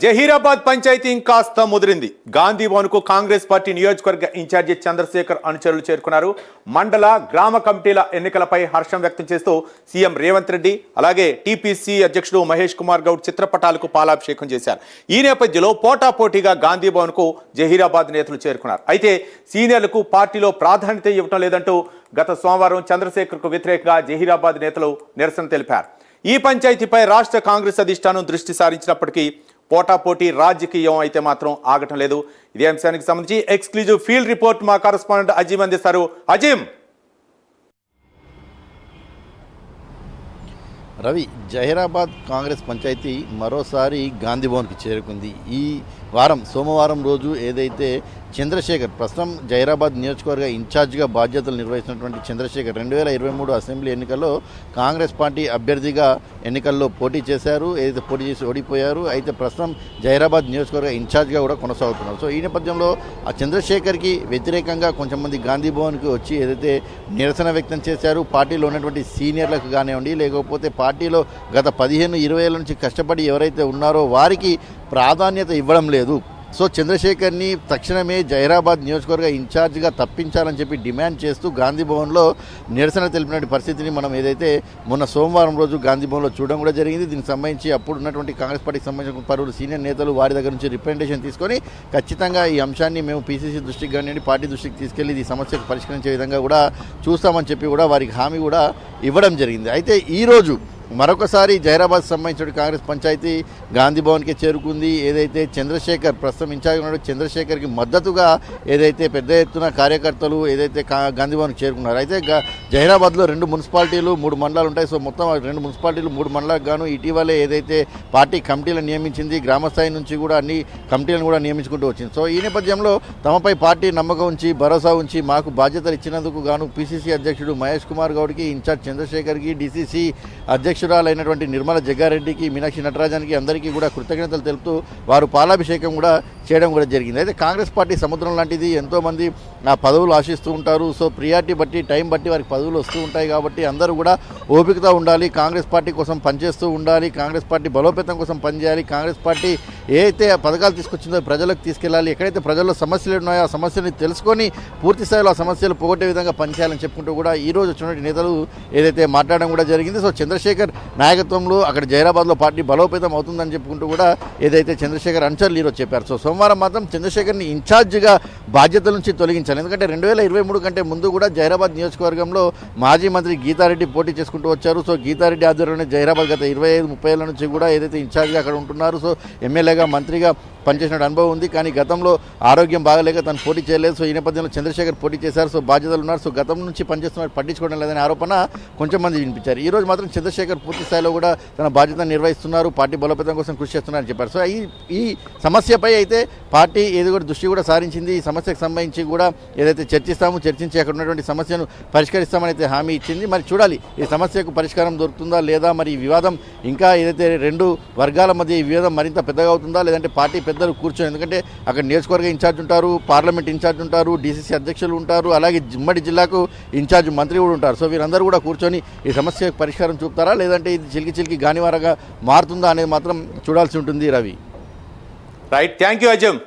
జహీరాబాద్ పంచాయతీ ఇంకాస్త ముదిరింది. గాంధీ భవన్ కు కాంగ్రెస్ పార్టీ నియోజకవర్గ ఇన్ఛార్జి చంద్రశేఖర్ అనుచరులు చేరుకున్నారు. మండల గ్రామ కమిటీల ఎన్నికలపై హర్షం వ్యక్తం చేస్తూ సీఎం రేవంత్ రెడ్డి అలాగే టీపీసీ అధ్యక్షుడు మహేష్ కుమార్ గౌడ్ చిత్రపటాలకు పాలాభిషేకం చేశారు. ఈ నేపథ్యంలో పోటాపోటీగా గాంధీ భవన్ కు జహీరాబాద్ నేతలు చేరుకున్నారు. అయితే సీనియర్లకు పార్టీలో ప్రాధాన్యత ఇవ్వడం లేదంటూ గత సోమవారం చంద్రశేఖర్ కు వ్యతిరేకంగా జహీరాబాద్ నేతలు నిరసన తెలిపారు. ఈ పంచాయతీపై రాష్ట్ర కాంగ్రెస్ అధిష్టానం దృష్టి సారించినప్పటికీ పోటాపోటీ రాజకీయం అయితే మాత్రం ఆగటం లేదు. ఇదే అంశానికి సంబంధించి ఎక్స్క్లూజివ్ ఫీల్డ్ రిపోర్ట్ మా కరెస్పాండెంట్ అజీమ్ అందిస్తారు. అజీమ్, రవి, జహీరాబాద్ కాంగ్రెస్ పంచాయతీ మరోసారి గాంధీ భవన్కి చేరుకుంది. ఈ వారం సోమవారం రోజు ఏదైతే చంద్రశేఖర్ ప్రస్తుతం జహీరాబాద్ నియోజకవర్గ ఇన్ఛార్జిగా బాధ్యతలు నిర్వహిస్తున్నటువంటి చంద్రశేఖర్ 2023 అసెంబ్లీ ఎన్నికల్లో కాంగ్రెస్ పార్టీ అభ్యర్థిగా ఎన్నికల్లో పోటీ చేశారు. ఏదైతే పోటీ చేసి ఓడిపోయారు. అయితే ప్రస్తుతం జహీరాబాద్ నియోజకవర్గ ఇన్ఛార్జిగా కూడా కొనసాగుతున్నారు. సో ఈ నేపథ్యంలో ఆ చంద్రశేఖర్కి వ్యతిరేకంగా కొంచెం మంది గాంధీ భవన్కి వచ్చి ఏదైతే నిరసన వ్యక్తం చేశారు, పార్టీలో ఉన్నటువంటి సీనియర్లకు కానివ్వండి, లేకపోతే పార్టీలో గత 15-20 ఏళ్ళ నుంచి కష్టపడి ఎవరైతే ఉన్నారో వారికి ప్రాధాన్యత ఇవ్వడం లేదు. సో చంద్రశేఖర్ని తక్షణమే జహీరాబాద్ నియోజకవర్గ ఇన్ఛార్జిగా తప్పించాలని చెప్పి డిమాండ్ చేస్తూ గాంధీ భవన్లో నిరసన తెలిపినటువంటి పరిస్థితిని మనం ఏదైతే మొన్న సోమవారం రోజు గాంధీ భవన్లో చూడడం కూడా జరిగింది. దీనికి సంబంధించి అప్పుడు ఉన్నటువంటి కాంగ్రెస్ పార్టీకి సంబంధించిన పలువురు సీనియర్ నేతలు వారి దగ్గర నుంచి రిప్రజెంటేషన్ తీసుకొని ఖచ్చితంగా ఈ అంశాన్ని మేము పీసీసీ దృష్టికి కానివ్వండి, పార్టీ దృష్టికి తీసుకెళ్లి ఈ సమస్యకు పరిష్కరించే విధంగా కూడా చూస్తామని చెప్పి కూడా వారికి హామీ కూడా ఇవ్వడం జరిగింది. అయితే ఈరోజు మరొకసారి జహీరాబాద్ సంబంధించిన కాంగ్రెస్ పంచాయతీ గాంధీ భవన్కి చేరుకుంది. ఏదైతే చంద్రశేఖర్ ప్రస్తుతం ఇన్ఛార్జ్ ఉన్నాడో చంద్రశేఖర్కి మద్దతుగా ఏదైతే పెద్ద ఎత్తున కార్యకర్తలు ఏదైతే గాంధీ భవన్కి చేరుకున్నారు. అయితే జహీరాబాద్లో 2 మున్సిపాలిటీలు 3 మండలాలు ఉంటాయి. సో మొత్తం 2 మున్సిపాలిటీలు 3 మండలాలకు గాను ఇటీవలే ఏదైతే పార్టీ కమిటీలను నియమించింది, గ్రామస్థాయి నుంచి కూడా అన్ని కమిటీలను కూడా నియమించుకుంటూ వచ్చింది. సో ఈ నేపథ్యంలో తమపై పార్టీ నమ్మకం ఉంచి భరోసా ఉంచి మాకు బాధ్యతలు ఇచ్చినందుకు గాను పీసీసీ అధ్యక్షుడు మహేష్ కుమార్ గౌడ్కి, ఇన్ఛార్జ్ చంద్రశేఖర్కి, డీసీసీ అధ్యక్షురాలైనటువంటి నిర్మల జగ్గారెడ్డికి, మీనాక్షి నటరాజన్కి అందరికీ కూడా కృతజ్ఞతలు తెలుపుతూ వారు పాలాభిషేకం కూడా చేయడం కూడా జరిగింది. అయితే కాంగ్రెస్ పార్టీ సముద్రం లాంటిది, ఎంతోమంది ఆ పదవులు ఆశిస్తూ ఉంటారు. సో ప్రియారిటీ బట్టి టైం బట్టి వారికి పదవులు వస్తూ ఉంటాయి. కాబట్టి అందరూ కూడా ఓపికతో ఉండాలి, కాంగ్రెస్ పార్టీ కోసం పనిచేస్తూ ఉండాలి, కాంగ్రెస్ పార్టీ బలోపేతం కోసం పనిచేయాలి, కాంగ్రెస్ పార్టీ ఏదైతే పథకాలు తీసుకొచ్చిందో ప్రజలకు తీసుకెళ్ళాలి, ఎక్కడైతే ప్రజల్లో సమస్యలు ఉన్నాయో ఆ సమస్యని తెలుసుకొని పూర్తి స్థాయిలో ఆ సమస్యలు పోగొట్టే విధంగా పనిచేయాలని చెప్పుకుంటూ కూడా ఈరోజు వచ్చినటువంటి నేతలు ఏదైతే మాట్లాడడం కూడా జరిగింది. సో చంద్రశేఖర్ నాయకత్వంలో అక్కడ జహీరాబాద్లో పార్టీ బలోపేతం అవుతుందని చెప్పుకుంటూ కూడా ఏదైతే చంద్రశేఖర్ అనుచరులు ఈరోజు చెప్పారు. సో సోమవారం మాత్రం చంద్రశేఖర్ని ఇన్ఛార్జిగా బాధ్యతల నుంచి తొలగించాలి. ఎందుకంటే 2023 కంటే ముందు కూడా జహీరాబాద్ నియోజకవర్గంలో మాజీ మంత్రి గీతారెడ్డి పోటీ చేసుకుంటూ వచ్చారు. సో గీతారెడ్డి ఆధ్వర్యంలో జహీరాబాద్ గత 25-30 ఏళ్ల నుంచి కూడా ఏదైతే ఇన్ఛార్జిగా అక్కడ ఉంటున్నారు. సో ఎమ్మెల్యేగా మంత్రిగా పనిచేసిన అనుభవం ఉంది. కానీ గతంలో ఆరోగ్యం బాగలేక తను పోటీ చేయలేదు. సో ఈ నేపథ్యంలో చంద్రశేఖర్ పోటీ చేశారు. సో బాధ్యతలు ఉన్నారు. సో గతం నుంచి పనిచేస్తున్నారు, పట్టించుకోవడం లేదనే ఆరోపణ కొంచెం మంది వినిపించారు. ఈ రోజు మాత్రం చంద్రశేఖర్ పూర్తి స్థాయిలో కూడా తన బాధ్యతను నిర్వహిస్తున్నారు, పార్టీ బలోపేతం కోసం కృషి చేస్తున్నారని చెప్పారు. సో ఈ సమస్యపై అయితే పార్టీ ఏది కూడా దృష్టి కూడా సారించింది. ఈ సమస్యకు సంబంధించి కూడా ఏదైతే చర్చించి అక్కడ ఉన్నటువంటి సమస్యను పరిష్కరిస్తామని అయితే హామీ ఇచ్చింది. మరి చూడాలి ఈ సమస్యకు పరిష్కారం దొరుకుతుందా లేదా, మరి ఈ వివాదం ఇంకా ఏదైతే 2 వర్గాల మధ్య ఈ వివాదం మరింత పెద్దగా అవుతుందా, లేదంటే పార్టీ పెద్దలు కూర్చొని, ఎందుకంటే అక్కడ నియోజకవర్గ ఇన్ఛార్జ్ ఉంటారు, పార్లమెంట్ ఇన్ఛార్జ్ ఉంటారు, డీసీసీ అధ్యక్షులు ఉంటారు, అలాగే ఉమ్మడి జిల్లాకు ఇన్ఛార్జ్ మంత్రి కూడా ఉంటారు. సో వీరందరూ కూడా కూర్చొని ఈ సమస్యకు పరిష్కారం చూపుతారా, లేదంటే ఇది చిలికి గానివారగా మారుతుందా అనేది మాత్రం చూడాల్సి ఉంటుంది. Ravi, right, thank you Azam.